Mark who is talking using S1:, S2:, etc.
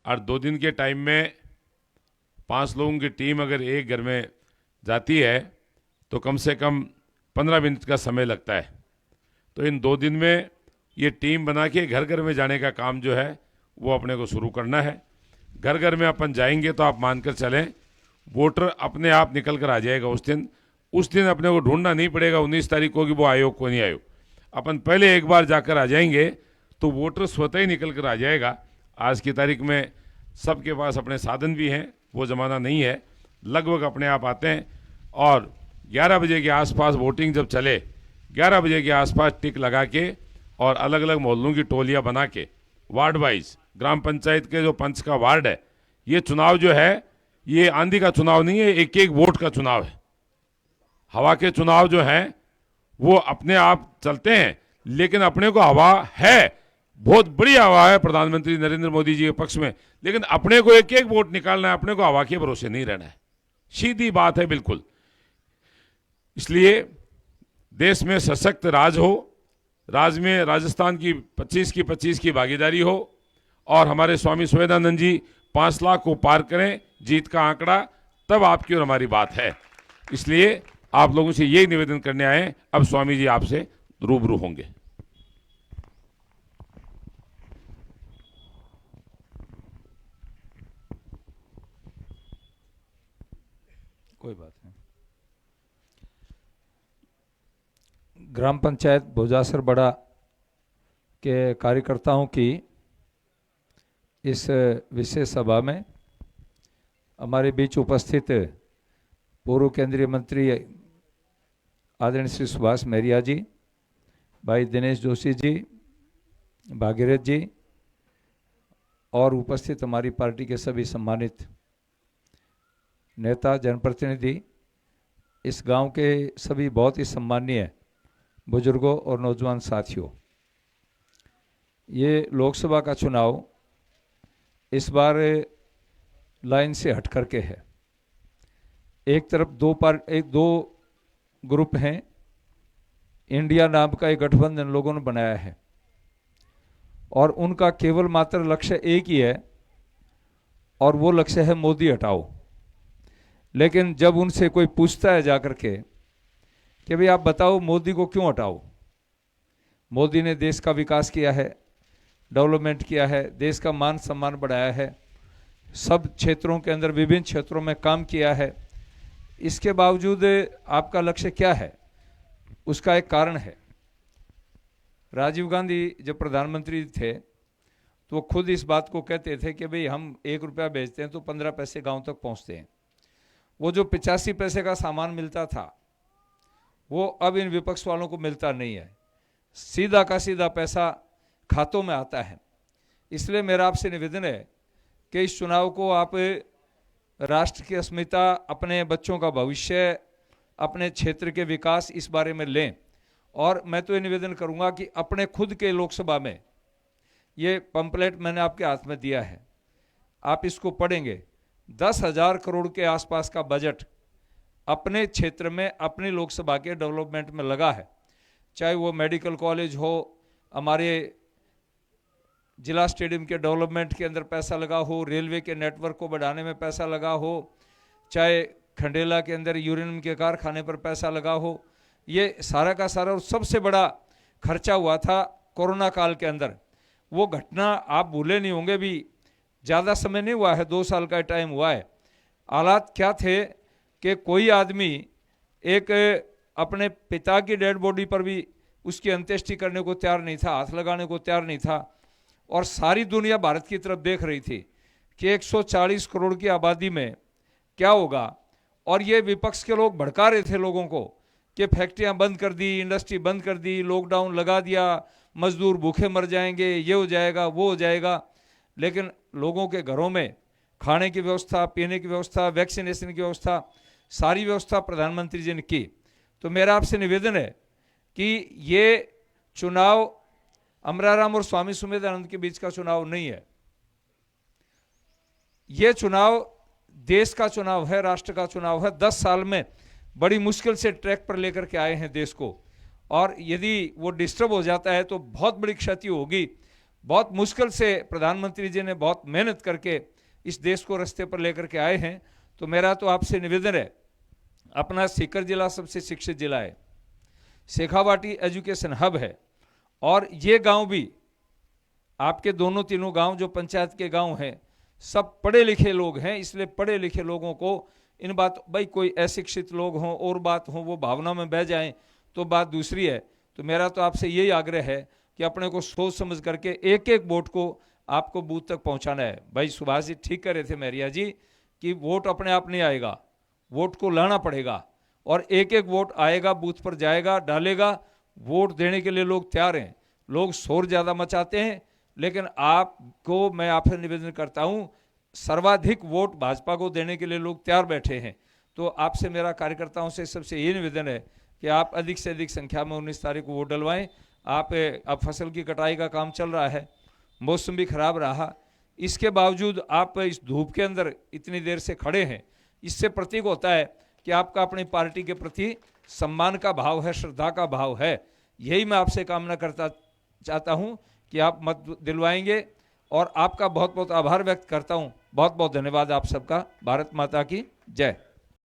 S1: और 2 दिन के टाइम में 5 लोगों की टीम अगर एक घर में जाती है तो कम से कम 15 मिनट का समय लगता है। तो इन 2 दिन में ये टीम बना के घर घर में जाने का काम जो है वो अपने को शुरू करना है। घर घर में अपन जाएंगे तो आप मानकर चलें वोटर अपने आप निकल कर आ जाएगा। उस दिन अपने को ढूंढना नहीं पड़ेगा 19 तारीख को कि वो आयो को नहीं आयो। अपन पहले एक बार जाकर आ जाएंगे तो वोटर स्वतः ही निकल कर आ जाएगा। आज की तारीख में सबके पास अपने साधन भी हैं, वो ज़माना नहीं है, लगभग अपने आप आते हैं। और 11 बजे के आसपास वोटिंग जब चले, 11 बजे के आसपास टिक लगा के और अलग अलग मोहल्लों की टोलियां बना के वार्ड वाइज ग्राम पंचायत के जो पंच का वार्ड है, ये चुनाव जो है ये आंधी का चुनाव नहीं है, एक एक वोट का चुनाव है। हवा के चुनाव जो हैं वो अपने आप चलते हैं, लेकिन अपने को हवा है, बहुत बड़ी हवा है प्रधानमंत्री नरेंद्र मोदी जी के पक्ष में, लेकिन अपने को एक एक वोट निकालना है, अपने को हवा के भरोसे नहीं रहना है। सीधी बात है बिल्कुल। इसलिए देश में सशक्त राज हो, राज में राजस्थान की 25 की भागीदारी हो और हमारे स्वामी सुवेदानंद जी 5 लाख को पार करें जीत का आंकड़ा, तब आपकी और हमारी बात है। इसलिए आप लोगों से यही निवेदन करने आए, अब स्वामी जी आपसे रूबरू होंगे।
S2: कोई बात नहीं। ग्राम पंचायत भोजासर बड़ा के कार्यकर्ताओं की इस विशेष सभा में हमारे बीच उपस्थित पूर्व केंद्रीय मंत्री आदरणीय श्री सुभाष महरिया जी, भाई दिनेश जोशी जी, भागीरथ जी और उपस्थित हमारी पार्टी के सभी सम्मानित नेता जनप्रतिनिधि, इस गांव के सभी बहुत ही सम्मानीय बुजुर्गों और नौजवान साथियों, ये लोकसभा का चुनाव इस बार लाइन से हट करके है। एक तरफ दो ग्रुप हैं, इंडिया नाम का एक गठबंधन लोगों ने बनाया है और उनका केवल मात्र लक्ष्य एक ही है और वो लक्ष्य है मोदी हटाओ। लेकिन जब उनसे कोई पूछता है जाकर के कि भाई आप बताओ मोदी को क्यों हटाओ, मोदी ने देश का विकास किया है, डेवलपमेंट किया है, देश का मान सम्मान बढ़ाया है, सब क्षेत्रों के अंदर विभिन्न क्षेत्रों में काम किया है, इसके बावजूद आपका लक्ष्य क्या है? उसका एक कारण है। राजीव गांधी जब प्रधानमंत्री थे तो वो खुद इस बात को कहते थे कि भाई हम 1 रुपया भेजते हैं तो 15 पैसे गांव तक पहुंचते हैं। वो जो 85 पैसे का सामान मिलता था वो अब इन विपक्ष वालों को मिलता नहीं है, सीधा का सीधा पैसा खातों में आता है। इसलिए मेरा आपसे निवेदन है कि इस चुनाव को आप राष्ट्र की अस्मिता, अपने बच्चों का भविष्य, अपने क्षेत्र के विकास, इस बारे में लें। और मैं तो ये निवेदन करूंगा कि अपने खुद के लोकसभा में ये पंपलेट मैंने आपके हाथ में दिया है, आप इसको पढ़ेंगे। 10,000 करोड़ के आसपास का बजट अपने क्षेत्र में, अपनी लोकसभा के डेवलपमेंट में लगा है। चाहे वो मेडिकल कॉलेज हो, हमारे जिला स्टेडियम के डेवलपमेंट के अंदर पैसा लगा हो, रेलवे के नेटवर्क को बढ़ाने में पैसा लगा हो, चाहे खंडेला के अंदर यूरेनियम के कारखाने पर पैसा लगा हो, ये सारा का सारा। और सबसे बड़ा खर्चा हुआ था कोरोना काल के अंदर। वो घटना आप भूले नहीं होंगे, भी ज़्यादा समय नहीं हुआ है, 2 साल का टाइम हुआ है। हालात क्या थे कि कोई आदमी एक अपने पिता की डेड बॉडी पर भी उसकी अंत्येष्टि करने को तैयार नहीं था, हाथ लगाने को तैयार नहीं था। और सारी दुनिया भारत की तरफ देख रही थी कि 140 करोड़ की आबादी में क्या होगा। और ये विपक्ष के लोग भड़का रहे थे लोगों को कि फैक्ट्रियां बंद कर दी, इंडस्ट्री बंद कर दी, लॉकडाउन लगा दिया, मजदूर भूखे मर जाएंगे, ये हो जाएगा, वो हो जाएगा। लेकिन लोगों के घरों में खाने की व्यवस्था, पीने की व्यवस्था, वैक्सीनेशन की व्यवस्था, सारी व्यवस्था प्रधानमंत्री जी ने की। तो मेरा आपसे निवेदन है कि ये चुनाव अमराराम और स्वामी सुमेधानंद के बीच का चुनाव नहीं है, ये चुनाव देश का चुनाव है, राष्ट्र का चुनाव है। 10 साल में बड़ी मुश्किल से ट्रैक पर लेकर के आए हैं देश को, और यदि वो डिस्टर्ब हो जाता है तो बहुत बड़ी क्षति होगी। बहुत मुश्किल से प्रधानमंत्री जी ने बहुत मेहनत करके इस देश को रास्ते पर लेकर के आए हैं। तो मेरा तो आपसे निवेदन है, अपना सीकर जिला सबसे शिक्षित जिला है, शेखावाटी एजुकेशन हब है, और ये गांव भी आपके दोनों तीनों गांव जो पंचायत के गांव हैं सब पढ़े लिखे लोग हैं, इसलिए पढ़े लिखे लोगों को इन बात, भाई कोई अशिक्षित लोग हों और बात हो वो भावना में बह जाएं तो बात दूसरी है। तो मेरा तो आपसे यही आग्रह है कि अपने को सोच समझ करके एक एक वोट को आपको बूथ तक पहुंचाना है। भाई सुभाष जी ठीक कर रहे थे मेरिया जी कि वोट अपने आप नहीं आएगा, वोट को लाना पड़ेगा, और एक एक वोट आएगा, बूथ पर जाएगा, डालेगा, वोट देने के लिए लोग तैयार हैं। लोग शोर ज़्यादा मचाते हैं, लेकिन आपको मैं आपसे निवेदन करता हूं, सर्वाधिक वोट भाजपा को देने के लिए लोग तैयार बैठे हैं। तो आपसे मेरा कार्यकर्ताओं से सबसे ये निवेदन है कि आप अधिक से अधिक संख्या में 19 तारीख को वोट डलवाएं। अब फसल की कटाई का काम चल रहा है, मौसम भी खराब रहा, इसके बावजूद आप इस धूप के अंदर इतनी देर से खड़े हैं, इससे प्रतीक होता है कि आपका अपनी पार्टी के प्रति सम्मान का भाव है, श्रद्धा का भाव है। यही मैं आपसे कामना करता चाहता हूं कि आप मत दिलवाएंगे, और आपका बहुत बहुत आभार व्यक्त करता हूं। बहुत बहुत धन्यवाद आप सबका। भारत माता की जय।